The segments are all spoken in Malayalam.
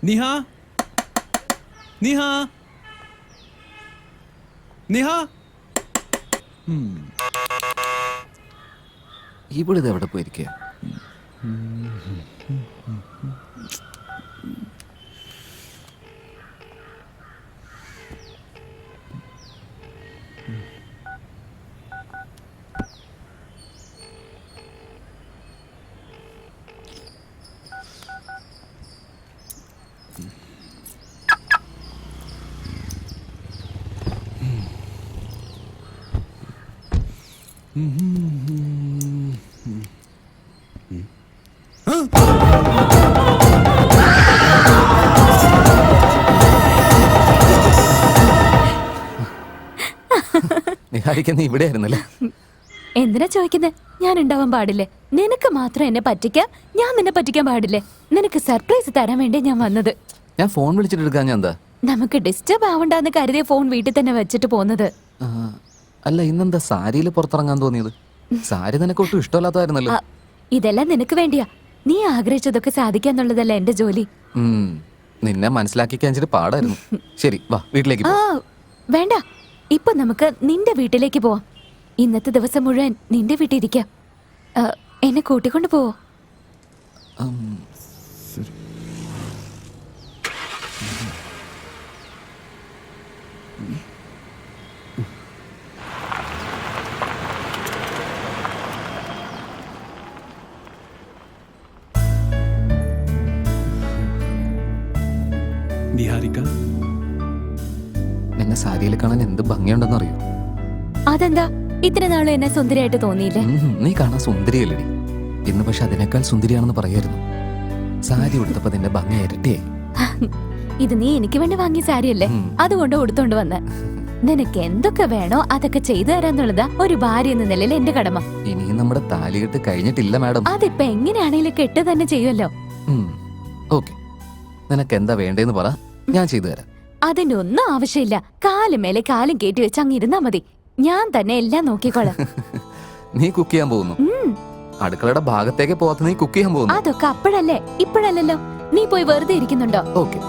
നിഹ നിഹ നിഹ. ഇവിടെ എവിടെ പോയിരിക്കുക? നിഹാരിക്ക, നീ ഇവിടെ ആയിരുന്നല്ലേ? എന്തിനാ ചോദിക്കുന്നത്? ഞാൻ ഉണ്ടാവാൻ പാടില്ലേ? നിനക്ക് മാത്രം എന്നെ പറ്റിക്കാം, ഞാൻ നിന്നെ പറ്റിക്കാൻ പാടില്ലേ? നിനക്ക് സർപ്രൈസ് തരാൻ വേണ്ടി ഞാൻ വന്നത്. ഞാൻ ഫോൺ വിളിച്ചിട്ട് എടുക്കാൻ ഞാൻ എന്താ? നമുക്ക് ഡിസ്റ്റർബ് ആവണ്ടെന്ന് കരുതിയ ഫോൺ വീട്ടിൽ തന്നെ വെച്ചിട്ട് പോന്നത്. അല്ല, ഇന്നെന്താ സാരിയിൽ പുറത്തിറങ്ങാൻ തോന്നിയത്? സാരി നിനക്ക് ഒട്ടും ഇഷ്ടമല്ലാത്തായിരുന്നല്ലോ. ഇതെല്ലാം നിനക്ക് വേണ്ടിയാ. നീ ആഗ്രഹിച്ചതൊക്കെ സാധിക്കാന്നുള്ളതല്ല എന്റെ ജോലി. നിന്നെ മനസ്സിലാക്കിക്കാൻ പാടായിരുന്നു. ശരി, വാ വീട്ടിലേക്ക്. വേണ്ട, ഇപ്പൊ നമുക്ക് നിന്റെ വീട്ടിലേക്ക് പോവാം. ഇന്നത്തെ ദിവസം മുഴുവൻ നിന്റെ വീട്ടിൽ ഇരിക്കാം. എന്നെ കൂട്ടിക്കൊണ്ട് പോവോ? നിഹാരിക, നിന്നെ സാരിയിൽ കാണാൻ എന്ത് ഭംഗിയുണ്ടെന്ന് അറിയോ? അതെന്താ ഇത്ര നാളും എന്നെ സുന്ദരിയായിട്ട് തോന്നിയില്ലേ? നീ കാണാൻ സുന്ദരിയല്ലടി. ഇന്ന് പക്ഷെ അതിനേക്കാൾ സുന്ദരിയാണെന്ന് പറയായിരുന്നു. സാരി ഉടുത്തപ്പോ നിന്റെ ഭംഗി ഇരട്ടിയായി. ഇത് നീ എനിക്ക് വേണ്ടി വാങ്ങിയ സാരിയല്ലേ, അതുകൊണ്ട് ഉടുത്തോണ്ട് വന്ന. നിനക്ക് എന്തൊക്കെ വേണോ അതൊക്കെ ചെയ്തു തരാന്നുള്ളതാ ഒരു ഭാര്യ എന്ന നിലയിൽ എന്റെ കടമ. ഇനിയും നമ്മുടെ താലികെട്ട് കഴിഞ്ഞിട്ടില്ല മാഡം. അതിപ്പോ എങ്ങനെയാണെങ്കിലും കെട്ട് തന്നെ ചെയ്യുമല്ലോ. ഓക്കെ, നിനക്ക് എന്താ വേണ്ടേന്ന് പറ, ഞാൻ ചെയ്തു തരാം. അതിന്റെ ഒന്നും ആവശ്യമില്ല. കാലും മേലെ കാലും കയറ്റി വെച്ച് അങ്ങ് ഇരുന്നാ മതി. ഞാൻ തന്നെ എല്ലാം നോക്കിക്കോളാം. നീ കുക്ക് ചെയ്യാൻ പോകുന്നു? അടുക്കളയുടെ ഭാഗത്തേക്ക് പോവാത്ത നീ കുക്ക് ചെയ്യാൻ പോകുന്നു? അതൊക്കെ അപ്പോഴല്ലേ, ഇപ്പോഴല്ലല്ലോ. നീ പോയി വെറുതെ ഇരിക്കുന്നുണ്ടോ? ഓക്കെ.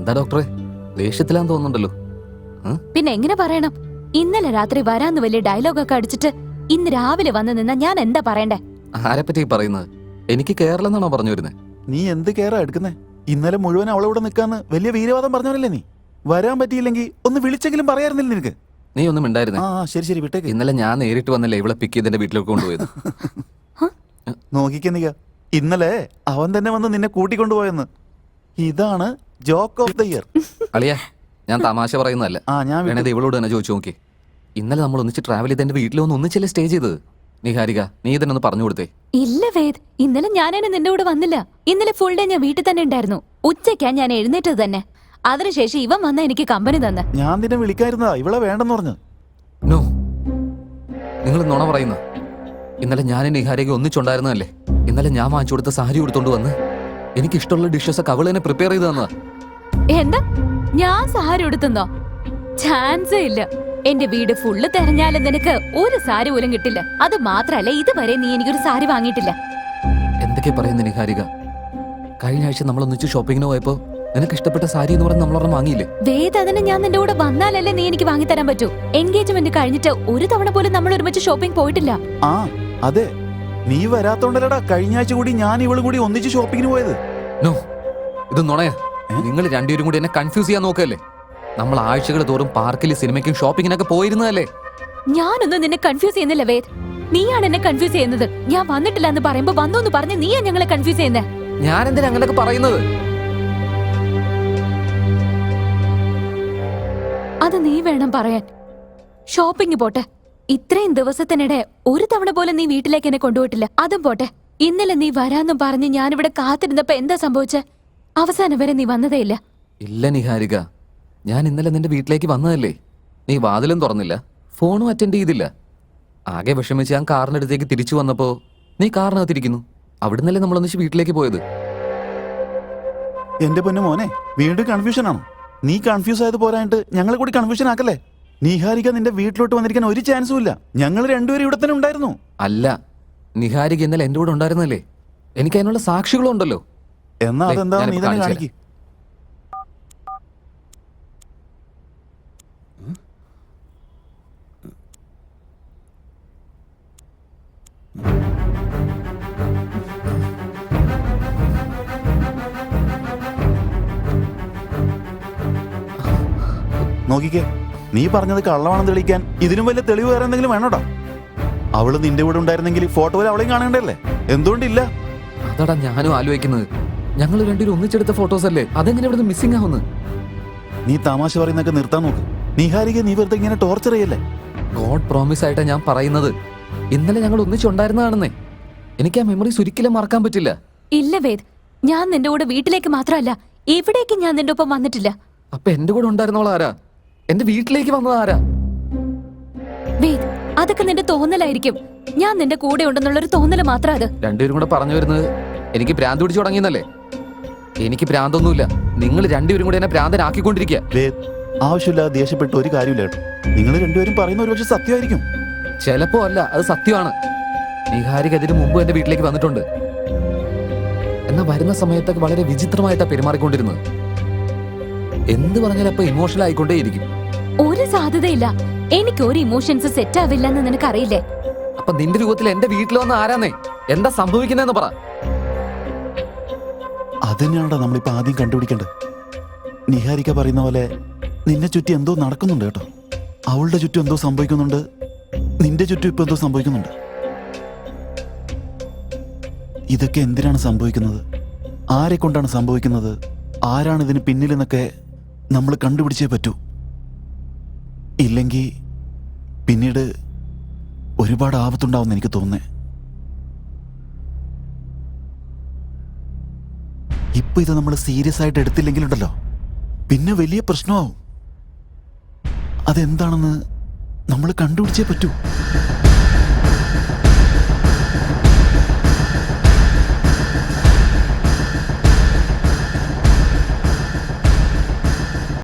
എന്താ ഡോക്ടറെ, ദേഷ്യത്തിലാന്ന് തോന്നുന്നുണ്ടല്ലോ. പിന്നെ എങ്ങനെ പറയണം? ഇന്നലെ രാത്രി വരാന്ന് വലിയ ഡയലോഗൊക്കെ അടിച്ചിട്ട് ഇന്ന് രാവിലെ വന്ന് നിന്നാ ഞാൻ എന്താ പറയണ്ടേ? ആരെപ്പറ്റി പറയുന്നത്? എനിക്ക് കേരളം എന്നാണോ പറഞ്ഞു വരുന്നത്? നീ എന്ത് കെയറാ എടുക്കുന്നേ? ഇന്നലെ മുഴുവൻ അവളവിടെ നിൽക്കാന്ന് വലിയ വീരവാദം പറഞ്ഞവനല്ലേ നീ? വരാൻ പറ്റിയില്ലെങ്കിൽ ഒന്ന് വിളിച്ചെങ്കിലും പറയാറുന്നില്ല നിനക്ക്? നീ ഒന്നും മിണ്ടായിരുന്നേ. ആ ശരി ശരി വിട്ടേക്ക്. ഇന്നലെ ഞാൻ നേരിട്ട് വന്നല്ലേ ഇവളെ പിക്ക് ചെയ്ത് എന്റെ വീട്ടിലേക്ക് കൊണ്ടുപോയത്. നോക്കിക്ക ഇന്നലെ അവൻ തന്നെ വന്ന് നിന്നെ കൂട്ടിക്കൊണ്ടുപോയെന്ന്. ഇതാണ് ജോക്ക് ഓഫ് ദ ഇയർ. അളിയാ, ഞാൻ തമാശ പറയുന്നതല്ല. ഞാൻ വേണത് ഇവളോട് തന്നെ ചോദിച്ചു നോക്കി. ഇന്നലെ നമ്മൾ ഒന്നിച്ച് ട്രാവൽ ചെയ്ത് എന്റെ വീട്ടിൽ വന്ന് ഒന്നിച്ചല്ലേ സ്റ്റേ ചെയ്തത്. നിഹാരിക, നീ തന്നെ ഒന്ന് പറഞ്ഞു കൊടുത്തേ. ഇല്ല വേദ്, ഇന്നലെ ഞാനേനെ നിന്റെ കൂടെ വന്നില്ല. ഇന്നലെ ഫുൾ ഡേ ഞാൻ വീട്ടിൽ തന്നെ ഉണ്ടായിരുന്നു. ഉച്ചയ്ക്കാ ഞാൻ എഴുന്നേറ്റത് തന്നെ. അതിനുശേഷം ഇവൻ വന്ന എനിക്ക് കമ്പനി തന്നെ. ഞാൻ നിന്നെ വിളിക്കായിരുന്നതാ, ഇവളെ വേണ്ടെന്ന് പറഞ്ഞു. നോ, നിങ്ങൾ നുണ പറയുന്ന. ഇന്നലെ ഞാൻ നിഹാരിക ഒന്നിച്ചുണ്ടായിരുന്നതല്ലേ. ഇന്നലെ ഞാൻ വാങ്ങിച്ചു കൊടുത്ത സാരി കൊടുത്തോണ്ട് വന്ന് എനിക്ക് ഇഷ്ടമുള്ള ഡിഷസ് ഒക്കെ അവള് തന്നെ പ്രിപ്പയർ ചെയ്ത് തന്നതാ. എന്താ ഞാൻ സാരി എടുത്തുന്നോ? ചാൻസേ ഇല്ല. എന്റെ വീട് ഫുള്ള് തെരഞ്ഞാലും നിനക്ക് ഒരു സാരി പോലും കിട്ടില്ല. അത് മാത്രല്ല, ഇതുവരെ നീ എനിക്കൊരു സാരി വാങ്ങിയിട്ടില്ല. എന്തൊക്കെ പറയുന്ന നിഹാരിക? കഴിഞ്ഞ ആഴ്ച നമ്മൾ ഒന്നിച്ച് ഷോപ്പിങ്ങിന് പോയപ്പോ നിനക്ക് ഇഷ്ടപ്പെട്ട സാരി എന്ന് പറഞ്ഞ് നമ്മളൊരെണ്ണം വാങ്ങിയില്ലേ? വേദ്, അതിന് ഞാൻ നിന്റെ കൂടെ വന്നാലല്ലേ നീ എനിക്ക് വാങ്ങിത്തരാൻ പറ്റൂ. എൻഗേജ്മെന്റ് കഴിഞ്ഞിട്ട് ഒരു തവണ പോലും നമ്മൾ ഒരുമിച്ച് ഷോപ്പിംഗ് പോയിട്ടില്ല. ആ അതെ, നീ വരാത്തോണ്ടല്ലടാ കഴിഞ്ഞ ആഴ്ച കൂടി ഞാൻ ഇവളും കൂടി ഒന്നിച്ച് ഷോപ്പിങ്ങിന് പോയത്. നോ, ഇത് നുണയാ. നിങ്ങൾ രണ്ടുപേരും കൂടി എന്നെ കൺഫ്യൂസ് ചെയ്യാൻ നോക്കല്ലേ. നമ്മൾ ആഴ്ചകൾ തോറും പാർക്കിൽ സിനിമയ്ക്കും ഷോപ്പിങ്ങിനൊക്കെ പോയിരുന്നതല്ലേ. ഞാനൊന്നും നിന്നെ കൺഫ്യൂസ് ചെയ്യുന്നില്ല വേദ്, നീയാണ് എന്നെ കൺഫ്യൂസ് ചെയ്യുന്നത്. ഞാൻ വന്നിട്ടില്ല എന്ന് പറയുമ്പോ വന്നു എന്ന് പറഞ്ഞ് നീയാ ഞങ്ങളെ കൺഫ്യൂസ് ചെയ്യുന്നേ. ഞാൻ എന്തിനാ അങ്ങനെയൊക്കെ പറയുന്നത്? അത് നീ വേണം പറയാൻ. ഷോപ്പിംഗ് പോട്ടെ, ഇത്രയും ദിവസത്തിനിടെ ഒരു തവണ പോലെ നീ വീട്ടിലേക്ക് എന്നെ കൊണ്ടുപോയിട്ടില്ല. അതും പോട്ടെ, ഇന്നലെ നീ വരാന്നും പറഞ്ഞ് ഞാനിവിടെ കാത്തിരുന്നപ്പോ എന്താ സംഭവിച്ചേ? അവസാനം വരെ നീ വന്നതേ ഇല്ല. ഇല്ല നിഹാരിക, ഞാൻ ഇന്നലെ നിന്റെ വീട്ടിലേക്ക് വന്നതല്ലേ. നീ വാതിലും തുറന്നില്ല, ഫോണും അറ്റൻഡ് ചെയ്തില്ല. ആകെ വിഷമിച്ച് ഞാൻ കാറിനടുത്തേക്ക് തിരിച്ചു വന്നപ്പോ നീ കാറിനകത്തിരിക്കുന്നു. അവിടുന്നല്ലേ നമ്മളൊന്നിച്ച് വീട്ടിലേക്ക് പോയത്. എന്റെ പൊന്നു മോനെ, വീണ്ടും കൺഫ്യൂഷൻ ആണോ? നീ കൺഫ്യൂസ് ആയത് പോരായിട്ട് ഞങ്ങളെ കൂടി കൺഫ്യൂഷൻ ആക്കല്ലേ. നിഹാരിക നിന്റെ വീട്ടിലോട്ട് വന്നിരിക്കാൻ ഒരു ചാൻസും ഇല്ല. ഞങ്ങൾ രണ്ടുപേരും ഇവിടെ തന്നെ ഉണ്ടായിരുന്നു. അല്ല, നിഹാരിക ഇന്നലെ എന്റെ കൂടെ ഉണ്ടായിരുന്നല്ലേ. എനിക്ക് അതിനുള്ള സാക്ഷികളും ഉണ്ടല്ലോ. എന്നാ അതെന്താ നീ തന്നെ കാണിക്ക്. നോക്കിക്കേ, നീ പറഞ്ഞത് കള്ളമാണെന്ന് തെളിയിക്കാൻ ഇതിനും വലിയ തെളിവ് വേറെ എന്തെങ്കിലും വേണോടാ? അവള് നിന്റെ കൂടെ ഉണ്ടായിരുന്നെങ്കിൽ ഫോട്ടോയിൽ അവളെയും കാണേണ്ടല്ലേ? എന്തുകൊണ്ടില്ല? അതാടാ ഞാനും ആലോചിക്കുന്നത്. ഞങ്ങൾ രണ്ടുപേരും ഒന്നിച്ചെടുത്ത ഫോട്ടോസ് അല്ലേ, അതെങ്ങനെ ഇവിടെ മിസ്സിംഗ് ആവുന്നു? നീ തമാശ പറയുന്നൊക്കെ നിർത്താൻ നോക്ക്. നിഹാരിക, നീ വെറുതെ ഇങ്ങനെ ടോർച്ചർ ചെയ്യല്ലേ. ഗോഡ് പ്രോമിസ് ആയിട്ടാ ഞാൻ പറയുന്നത്. ഇന്നലെ ഞങ്ങൾ ഒന്നിച്ചുണ്ടായിരുന്നതാണെന്നേ. എനിക്ക് ആ മെമ്മറീസ് ഒരിക്കലും മറക്കാൻ പറ്റില്ല. ഇല്ല വേദ്, ഞാൻ നിന്റെ കൂടെ വീട്ടിലേക്ക് മാത്രമല്ല എവിടേക്കും ഞാൻ നിന്റെ ഒപ്പം വന്നിട്ടില്ല. അപ്പൊ എന്റെ കൂടെ ഉണ്ടായിരുന്നോളാ ആരാ? എന്റെ വീട്ടിലേക്ക് വന്നത് ആരാ? വേദ്, അതൊക്കെ നിന്റെ തോന്നലായിരിക്കും. ഞാൻ നിന്റെ കൂടെ ഉണ്ടെന്നുള്ളൊരു തോന്നല് മാത്രം അത്. രണ്ടുപേരും കൂടെ പറഞ്ഞു വരുന്നത് എനിക്ക് ഭ്രാന്ത് പിടിച്ചു തുടങ്ങിയെന്നല്ലേ. എനിക്ക് ഭ്രാന്തൊന്നുമില്ല. നിങ്ങൾ രണ്ടുപേരും കൂടെ എന്നെ ഭ്രാന്തനാക്കിക്കൊണ്ടിരിക്കുക. ആവശ്യമില്ലാതെ ദേഷ്യപ്പെട്ട് ഒരു കാര്യമില്ല കേട്ടോ. നിങ്ങൾ രണ്ടുപേരും പറയുന്ന ഒരുപക്ഷെ സത്യമായിരിക്കും. ചിലപ്പോ അല്ല, അത് സത്യമാണ്. നിഹാരിക അതിന് മുമ്പ് എന്റെ വീട്ടിലേക്ക് വന്നിട്ടുണ്ട്. എന്നാ വരുന്ന സമയത്തൊക്കെ വളരെ വിചിത്രമായിട്ടാ പെരുമാറിക്കൊണ്ടിരുന്നത്. എന്ത് പറഞ്ഞാലും അപ്പൊ ഇമോഷണൽ ആയിക്കൊണ്ടേയിരിക്കും. ഒരു സാധ്യതയില്ല. എനിക്ക് ഒരു ഇമോഷൻസ് സെറ്റ് ആവില്ലെന്ന് നിനക്കറിയില്ലേ? അപ്പൊ നിന്റെ രൂപത്തിൽ എന്റെ വീട്ടിൽ വന്ന ആരാന്നേ? എന്താ സംഭവിക്കുന്നതെന്ന് പറ. അതന്നെയാണോ നമ്മളിപ്പോ ആദ്യം കണ്ടുപിടിക്കേണ്ടത്. നിഹാരിക പറയുന്ന പോലെ നിന്നെ ചുറ്റി എന്തോ നടക്കുന്നുണ്ട് കേട്ടോ. അവളുടെ ചുറ്റും എന്തോ സംഭവിക്കുന്നുണ്ട്, നിന്റെ ചുറ്റും ഇപ്പൊ എന്തോ സംഭവിക്കുന്നുണ്ട്. ഇതൊക്കെ എന്തിനാണ് സംഭവിക്കുന്നത്? ആരെ കൊണ്ടാണ് സംഭവിക്കുന്നത്? ആരാണ് ഇതിന് പിന്നിലെന്നൊക്കെ നമ്മൾ കണ്ടുപിടിച്ചേ പറ്റൂ. ഇല്ലെങ്കിൽ പിന്നീട് ഒരുപാട് ആപത്തുണ്ടാവുമെന്ന് എനിക്ക് തോന്നുന്നേ. ഇപ്പൊ ഇത് നമ്മൾ സീരിയസ് ആയിട്ട് എടുത്തില്ലെങ്കിലുണ്ടല്ലോ, പിന്നെ വലിയ പ്രശ്നമാവും. അതെന്താണെന്ന് നമ്മൾ കണ്ടുപിടിച്ചേ പറ്റൂ.